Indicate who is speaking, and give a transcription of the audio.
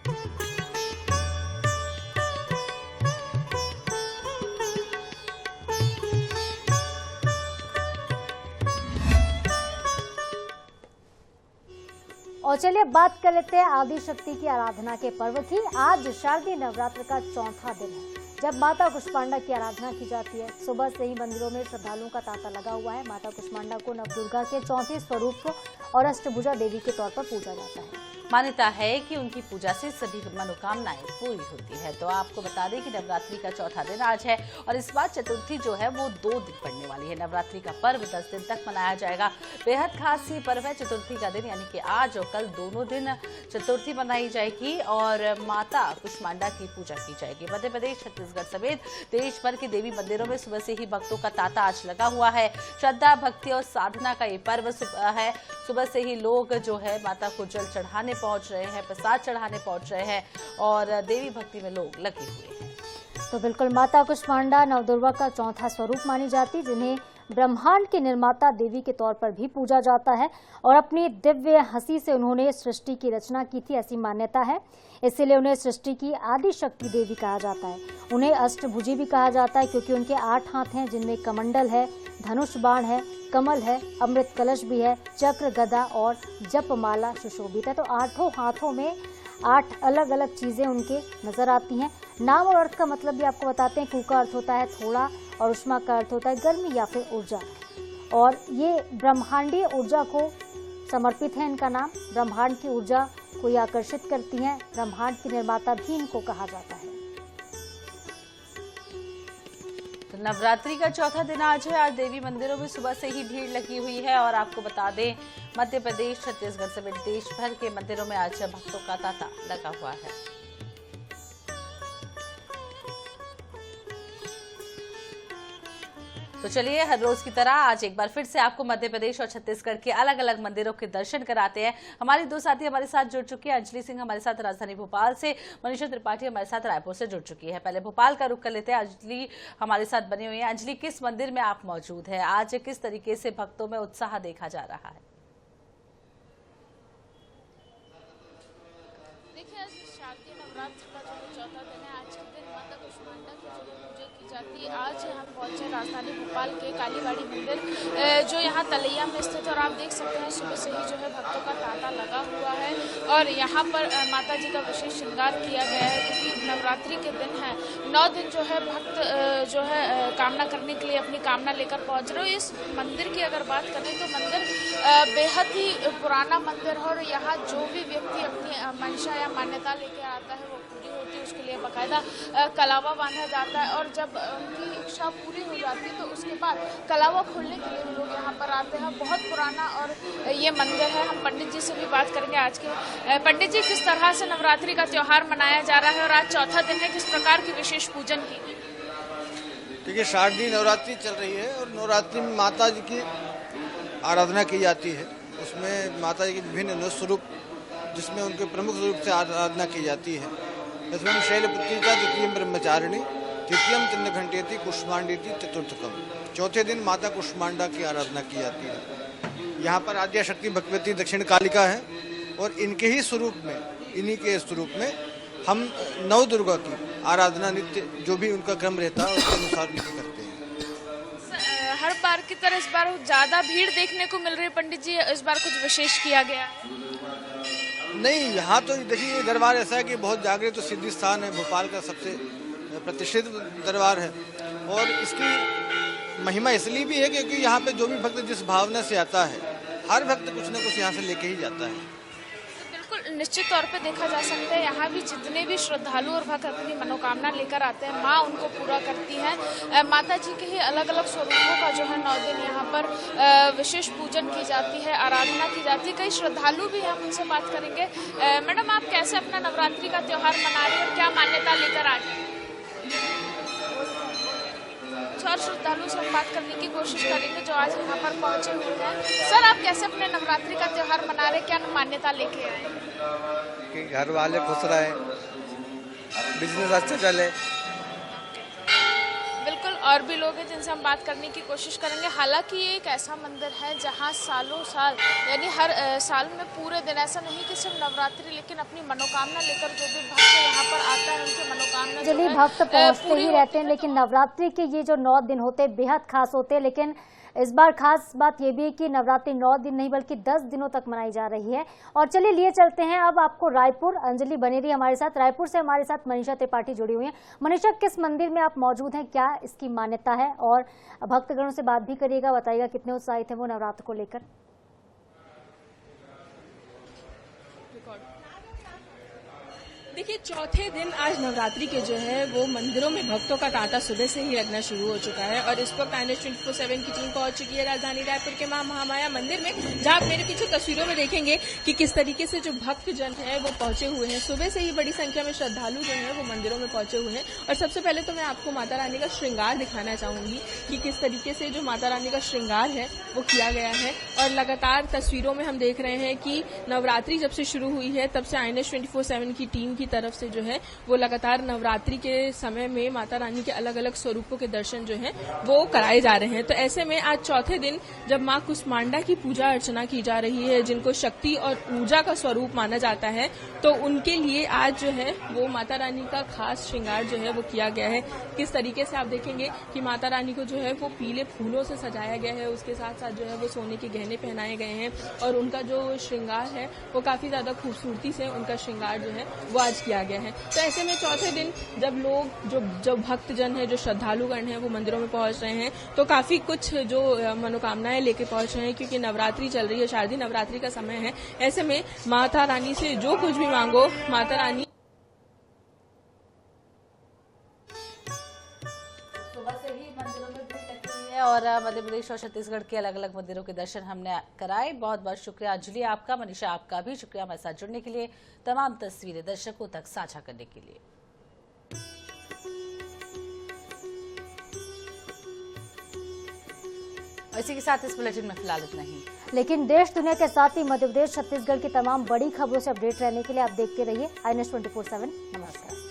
Speaker 1: और चलिए बात कर लेते हैं आदि शक्ति की आराधना के पर्व की। आज शारदीय नवरात्र का चौथा दिन है जब माता कुष्मांडा की आराधना की जाती है। सुबह से ही मंदिरों में श्रद्धालुओं का तांता लगा हुआ है। माता कुष्मांडा को नवदुर्गा के चौथे स्वरूप और अष्टभुजा देवी के तौर पर पूजा जाता है।
Speaker 2: मान्यता है कि उनकी पूजा से सभी मनोकामनाएं पूरी होती है। तो आपको बता दें कि नवरात्रि का चौथा दिन आज है और इस बार चतुर्थी जो है वो 2 दिन पड़ने वाली है। नवरात्रि का पर्व 10 दिन तक मनाया जाएगा। बेहद खास ये पर्व है चतुर्थी का दिन, यानी कि आज और कल दोनों दिन चतुर्थी मनाई जाएगी और माता कुष्मांडा की पूजा की जाएगी। मध्य प्रदेश, छत्तीसगढ़ समेत देश भर के देवी मंदिरों में सुबह से ही भक्तों का तांता आज लगा हुआ है। श्रद्धा, भक्ति और साधना का ये पर्व है। सुबह से ही लोग जो है माता को जल चढ़ाने पहुंच रहे हैं, प्रसाद चढ़ाने पहुंच रहे हैं और देवी भक्ति में लोग लगे हुए हैं।
Speaker 1: तो बिल्कुल माता कुष्मांडा नवदुर्गा का चौथा स्वरूप मानी जाती, जिन्हें ब्रह्मांड के निर्माता देवी के तौर पर भी पूजा जाता है और अपनी दिव्य हंसी से उन्होंने सृष्टि की रचना की थी, ऐसी मान्यता है। इसीलिए उन्हें सृष्टि की आदि शक्ति देवी कहा जाता है। उन्हें अष्टभुजी भी कहा जाता है क्योंकि उनके 8 हाथ हैं, जिनमें कमंडल है, धनुष बाण है, कमल है, अमृत कलश भी है, चक्र, गदा और जपमाला सुशोभित है। तो 8 हाथों में 8 अलग अलग चीजें उनके नजर आती हैं। नाम और अर्थ का मतलब भी आपको बताते हैं। कू का अर्थ होता है थोड़ा और उष्मा का अर्थ होता है गर्मी या फिर ऊर्जा, और ये ब्रह्मांडीय ऊर्जा को समर्पित है। इनका नाम ब्रह्मांड की ऊर्जा को ये आकर्षित करती हैं। ब्रह्मांड की निर्माता भी इनको कहा जाता है।
Speaker 2: तो नवरात्रि का चौथा दिन आज है। आज देवी मंदिरों में सुबह से ही भीड़ लगी हुई है और आपको बता दें मध्य प्रदेश, छत्तीसगढ़ समेत देश भर के मंदिरों में आज भक्तों का तांता लगा हुआ है। तो चलिए हर रोज की तरह आज एक बार फिर से आपको मध्य प्रदेश और छत्तीसगढ़ के अलग अलग मंदिरों के दर्शन कराते हैं। हमारी 2 साथी हमारे साथ जुड़ चुकी है। अंजलि सिंह हमारे साथ राजधानी भोपाल से, मनीषा त्रिपाठी हमारे साथ रायपुर से जुड़ चुकी है। पहले भोपाल का रुख कर लेते हैं। अंजलि हमारे साथ बनी हुई है। अंजलि, किस मंदिर में आप मौजूद है? आज किस तरीके से भक्तों में उत्साह देखा जा रहा है?
Speaker 3: देखिए, आज शारदीय नवरात्र का जो चौथा दिन है, आज के दिन माता कुष्मांडा की जो पूजा की जाती है। आज हम पहुंचे राजधानी भोपाल के कालीबाड़ी मंदिर, जो यहाँ तलैया में स्थित है और आप देख सकते हैं सुबह से ही जो है भक्तों का तांता लगा हुआ है और यहाँ पर माता जी का विशेष श्रृंगार किया गया है क्योंकि नवरात्रि के दिन है। 9 दिन जो है भक्त जो है कामना करने के लिए अपनी कामना लेकर पहुँच रहे हो। इस मंदिर की अगर बात करें तो मंदिर बेहद ही पुराना मंदिर है और यहाँ जो भी व्यक्ति अपनी मंशा या मान्यता लेके आता है वो पूरी होती है। उसके लिए बाकायदा कलावा बांधा जाता है और जब उनकी इच्छा पूरी हो जाती है तो उसके बाद कलावा खोलने के लिए लोग यहाँ पर आते हैं। बहुत पुराना और ये मंदिर है। हम पंडित जी से भी बात करेंगे आज के। पंडित जी, किस तरह से नवरात्रि का त्योहार मनाया जा रहा है और आज चौथा दिन है, किस प्रकार की विशेष पूजन की?
Speaker 4: देखिए, शारदीय नवरात्रि चल रही है और नवरात्रि में माता जी की आराधना की जाती है। उसमें माता जी के विभिन्न स्वरूप, जिसमें उनके प्रमुख रूप से आराधना की जाती है। इसमें शैलपुत्रिका द्वितीयम ब्रह्मचारिणी तृतीयम चंद्रघंटेति कुष्मांडेति चतुर्थकम। चौथे दिन माता कुष्मांडा की आराधना की जाती है। यहाँ पर आद्या शक्ति भगवती दक्षिण कालिका है और इनके ही स्वरूप में, इन्हीं के स्वरूप में हम नवदुर्गा की आराधना नित्य जो भी उनका क्रम रहता है उसके अनुसार नित्य करते हैं।
Speaker 3: हर बार की तरह इस बार ज्यादा भीड़ देखने को मिल रही है पंडित जी, इस बार कुछ विशेष किया गया है?
Speaker 4: नहीं, यहाँ तो देखिए ये दरबार ऐसा है कि बहुत जागृत तो सिद्धि स्थान है, भोपाल का सबसे प्रतिष्ठित दरबार है और इसकी महिमा इसलिए भी है क्योंकि यहाँ पे जो भी भक्त जिस भावना से आता है, हर भक्त कुछ न कुछ यहाँ से लेके ही जाता है।
Speaker 3: बिल्कुल निश्चित तौर पे देखा जा सकता है यहाँ भी जितने भी श्रद्धालु और भक्त अपनी मनोकामना लेकर आते हैं, माँ उनको पूरा करती है। माता जी के ही अलग अलग स्वरूपों का जो है 9 दिन यहाँ पर विशेष पूजन की जाती है, आराधना की जाती है। कई श्रद्धालु भी हम उनसे बात करेंगे। मैडम, आप कैसे अपना नवरात्रि का त्योहार मना रही हैं और क्या मान्यता लेकर आ रही हैं? और श्रद्धालु से हम बात करने की कोशिश करेंगे जो आज यहाँ पर पहुँचे हुए हैं। सर, आप कैसे अपने नवरात्रि का त्योहार मना रहे, क्या मान्यता लेके आए?
Speaker 5: कि घर वाले खुश रहे, बिजनेस अच्छा चले।
Speaker 3: बिल्कुल, और भी लोग हैं जिनसे हम बात करने की कोशिश करेंगे। हालांकि ये एक ऐसा मंदिर है जहाँ सालों साल यानी हर साल में पूरे दिन, ऐसा नहीं कि सिर्फ नवरात्रि, लेकिन अपनी मनोकामना लेकर जो भी भक्त यहाँ पर आता है उनकी मनोकामना
Speaker 1: चलिए भक्त पहुँचते ही रहते हैं, लेकिन नवरात्रि के ये जो 9 दिन होते हैं बेहद खास होते हैं। लेकिन इस बार खास बात यह भी है कि नवरात्रि 9 दिन नहीं बल्कि 10 दिनों तक मनाई जा रही है। और चलिए लिए चलते हैं अब आपको रायपुर। अंजलि बनी रही हमारे साथ। रायपुर से हमारे साथ मनीषा त्रिपाठी जुड़ी हुई हैं। मनीषा, किस मंदिर में आप मौजूद हैं, क्या इसकी मान्यता है, और भक्तगणों से बात भी करिएगा, बताइएगा कितने उत्साहित हैं वो नवरात्र को लेकर।
Speaker 6: देखिए, चौथे दिन आज नवरात्रि के जो है वो मंदिरों में भक्तों का तांता सुबह से ही लगना शुरू हो चुका है और इस वक्त INS 24/7 की टीम पहुंच चुकी है राजधानी रायपुर के मां महामाया मंदिर में, जहां आप मेरे पीछे तस्वीरों में देखेंगे कि किस तरीके से जो भक्तजन है वो पहुंचे हुए हैं। सुबह से ही बड़ी संख्या में श्रद्धालु जो है वो मंदिरों में पहुंचे हुए हैं। और सबसे पहले तो मैं आपको माता रानी का श्रृंगार दिखाना चाहूंगी कि किस तरीके से जो माता रानी का श्रृंगार है वो किया गया है। और लगातार तस्वीरों में हम देख रहे हैं कि नवरात्रि जब से शुरू हुई है तब से INS 24/7 की टीम की तरफ से जो है वो लगातार नवरात्रि के समय में माता रानी के अलग अलग स्वरूपों के दर्शन जो हैं वो कराए जा रहे हैं। तो ऐसे में आज चौथे दिन जब मां कुष्मांडा की पूजा अर्चना की जा रही है, जिनको शक्ति और ऊर्जा का स्वरूप माना जाता है, तो उनके लिए आज जो है वो माता रानी का खास श्रृंगार जो है वो किया गया है। किस तरीके से आप देखेंगे कि माता रानी को जो है वो पीले फूलों से सजाया गया है, उसके साथ साथ जो है वो सोने के गहने पहनाए गए हैं और उनका जो श्रृंगार है वो काफी ज्यादा खूबसूरती से उनका श्रृंगार जो है वो आज किया गया है। तो ऐसे में चौथे दिन जब लोग जो भक्तजन है, जो श्रद्धालुगण हैं वो मंदिरों में पहुंच रहे हैं, तो काफी कुछ जो मनोकामनाएं लेके पहुंच रहे हैं, क्योंकि नवरात्रि चल रही है, शारदीय नवरात्रि का समय है। ऐसे में माता रानी से जो कुछ भी मांगो, माता रानी
Speaker 2: और मध्य प्रदेश और छत्तीसगढ़ के अलग अलग मंदिरों के दर्शन हमने कराए। बहुत बहुत शुक्रिया अंजलि आपका। मनीषा आपका भी शुक्रिया हमारे साथ जुड़ने के लिए, तमाम तस्वीरें दर्शकों तक साझा करने के लिए। इसी के साथ इस बुलेटिन में फिलहाल इतना ही,
Speaker 1: लेकिन देश दुनिया के साथ ही मध्य प्रदेश छत्तीसगढ़ की तमाम बड़ी खबरों से अपडेट रहने के लिए आप देखते रहिए INS 24/7। नमस्कार।